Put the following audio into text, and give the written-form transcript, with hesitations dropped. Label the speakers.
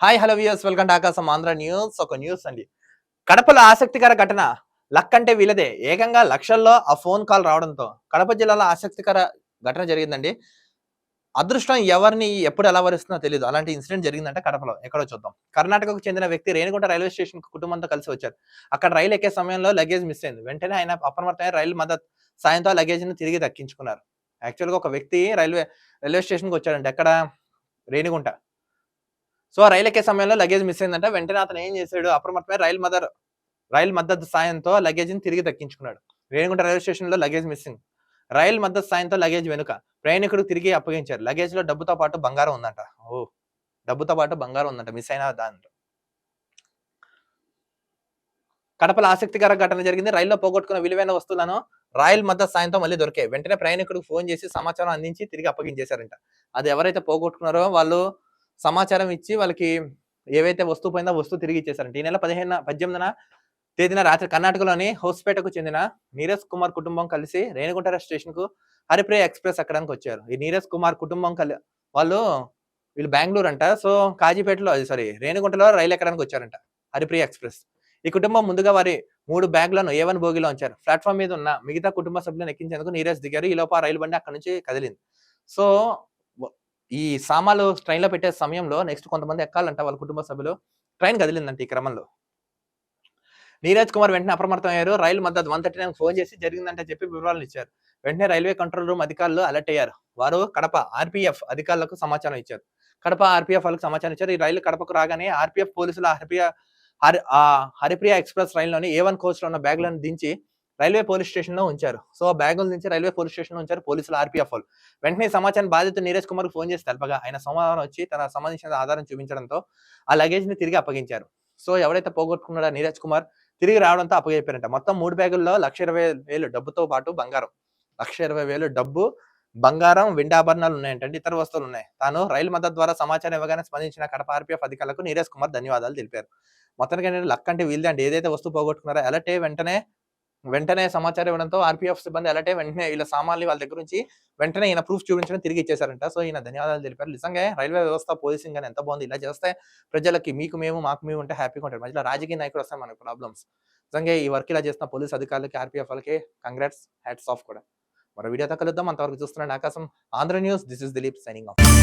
Speaker 1: Hi hello viewers welcome to ఆకాశం Andhra news. ఒక news అండి. కడపలో ఆసక్తికర ఘటన. లక్ అంటే వీళ్ళదే. ఏకంగా లక్షల్లో ఆ ఫోన్ కాల్ రావడంతో కడప జిల్లాలో ఆసక్తికర ఘటన జరిగిందండి. అదృష్టం ఎవరిని ఎప్పుడు ఎలా వరిస్తుందో తెలియదు. అలాంటి ఇన్సిడెంట్ జరిగిందంటే కడపలో. ఎక్కడో చూద్దాం. కర్ణాటకకు చెందిన వ్యక్తి రేణిగుంట రైల్వే స్టేషన్‌కు కుటుంబంతో కలిసి వచ్చారు. అక్కడ రైలు ఎక్కే సమయంలో లగేజ్ మిస్ అయింది. వెంటనే ఆయన అప్రమత్తమై రైలు మద్దతు సాయంతో ఆ లగేజ్‌ని తిరిగి దక్కించుకున్నారు. యాక్చువల్‌గా ఒక వ్యక్తి రైల్వే స్టేషన్‌కి వచ్చాడంట. ఎక్కడ? రేణిగుంట. సో, ఆ రైలెక్కే సమయంలో లగేజ్ మిస్ అయిందంట. వెంటనే అతను ఏం చేసాడు, అప్రమత్తమై రైలు మద్దతు సాయంతో లగేజ్‌ని తిరిగి దక్కించుకున్నాడు. రేణిగుంట రైల్వే స్టేషన్‌లో లగేజ్ మిస్సింగ్. రైలు మద్దతు సాయంతో లగేజ్ వెనుక. ప్రయాణికుడికి తిరిగి అప్పగించారు. లగేజ్‌లో డబ్బుతో పాటు బంగారం ఉందంట. ఓహ్! డబ్బుతో పాటు బంగారం ఉందంట. మిస్ అయిన దాంట్లో. కడపలో ఆసక్తికర ఘటన జరిగింది. రైల్లో పోగొట్టుకున్న విలువైన వస్తువులను రాయల్ మద్దతు సాయంతో మళ్ళీ దొరికాయి. వెంటనే ప్రయాణికుడికి ఫోన్ చేసి సమాచారం అందించి తిరిగి అప్పగించేశారంట. అది ఎవరైతే పోగొట్టుకున్నారో వాళ్ళు సమాచారం ఇచ్చి వాళ్ళకి ఏవైతే వస్తువు పోయిందో ఆ వస్తువు తిరిగి ఇచ్చేసారంట. ఈ నెల 18న తేదీన రాత్రి కర్ణాటకలోని హోస్పేటకు చెందిన నీరజ్ కుమార్ కుటుంబం కలిసి రేణిగుంట స్టేషన్‌కు హరిప్రియ ఎక్స్‌ప్రెస్ ఎక్కడానికి వచ్చారు. ఈ నీరజ్ కుమార్ కుటుంబం వాళ్ళు వీళ్ళు బెంగుళూరు అంట. సో, కాజీపేటలో రేణిగుంటలో రైలు ఎక్కడానికి వచ్చారంట. హరిప్రియ ఎక్స్‌ప్రెస్. ఈ కుటుంబం ముందుగా వారి 3 బ్యాగ్‌లను ఏ1 బోగీలో ఉంచారు. ప్లాట్‌ఫార్మ్ మీద ఉన్న మిగతా కుటుంబ సభ్యులను ఎక్కించేందుకు నీరజ్ దిగారు. ఈలోపు ఆ రైలు బండి అక్కడి నుంచి కదిలింది. సో, వ ఈ సామాన్లు ట్రైన్‌లో పెట్టే సమయంలో నెక్స్ట్ కొంతమంది ఎక్కాలంట వాళ్ళ కుటుంబ సభ్యులు. ట్రైన్ కదిలిందంట ఈ క్రమంలో. నీరజ్ కుమార్ వెంటనే అప్రమత్తమయ్యారు. రైలు మద్దతు 139కి ఫోన్ చేసి జరిగిందంటే చెప్పి వివరాలనిచ్చారు. వెంటనే రైల్వే కంట్రోల్ రూమ్ అధికారులు అలర్ట్ అయ్యారు. వారు కడప ఆర్‌పీఎఫ్ అధికారులకు సమాచారం ఇచ్చారు. కడప ఆర్‌పీఎఫ్ వాళ్ళకి సమాచారం ఇచ్చారు. ఈ రైలు కడపకు రాగానే ఆర్‌పీఎఫ్ పోలీసులు హరిప్రియ ఎక్స్‌ప్రెస్ రైలులోని ఏ1 కోచ్‌లో ఉన్న బ్యాగులను దించి రైల్వే పోలీస్ స్టేషన్‌లో ఉంచారు. సో, బ్యాగులు దించి రైల్వే పోలీస్ స్టేషన్‌లో ఉంచారు పోలీసులు ఆర్‌పీఎఫ్ వాళ్ళు. వెంటనే ఈ సమాచారం బాధితుడు నీరజ్ కుమార్‌కి ఫోన్ చేసి తెలపగా ఆయన సోమవారం వచ్చి తన సంబంధించిన ఆధారం చూపించడంతో ఆ లగేజ్‌ని తిరిగి అప్పగించారు. సో, ఎవరైతే పోగొట్టుకున్నాడో నీరజ్ కుమార్ తిరిగి రావడంతో అప్పగిపోయారంట. మొత్తం 3 బ్యాగుల్లో 1,20,000 డబ్బుతో పాటు బంగారం. 1,20,000 డబ్బు, బంగారం, వెండి ఆభరణాలు ఉన్నాయంటండి. ఇతర వస్తువులున్నాయి. తాను రైలు మద్దతు ద్వారా సమాచారం ఇవ్వగానే స్పందించిన కడప ఆర్‌పీఎఫ్ అధికారులకు నీరజ్ కుమార్ ధన్యవాదాలు తెలిపారు. మొత్తానికేంటంటే లక్ అంటే వీళ్ళదే అండి. ఏదైతే వస్తువు పోగొట్టుకున్నారో అలర్ట్ అయ్యి వెంటనే సమాచారం ఇవ్వడంతో ఆర్‌పీఎఫ్ సిబ్బంది అలర్ట్ అయ్యి వెంటనే వీళ్ళ సామాన్లు వాళ్ళ దగ్గర నుంచి వెంటనే ఈయన ప్రూఫ్ చూపించడం తిరిగి ఇచ్చేసారంట. సో, ఈయన ధన్యవాదాలు తెలిపారు. నిజంగా రైల్వే వ్యవస్థ, పోలీసింగ్ గాని ఎంత బాగుంది. ఇలా చేస్తే ప్రజలకి మీకు మేము, మాకు మేము ఉంటే హ్యాపీగా ఉంటారు. మధ్యలో రాజకీయ నాయకులు వస్తే మనకు ప్రాబ్లమ్స్. నిజంగా ఈ వర్క్ ఇలా చేస్తున్న పోలీస్ అధికారులకి, ఆర్‌పీఎఫ్ వాళ్ళకి కంగ్రాట్స్, హ్యాట్స్ ఆఫ్ కూడా. మరో వీడియోతో కలుద్దాం. అంతవరకు చూస్తున్నాను ఆకాశం Andhra news. This is Dilip signing off.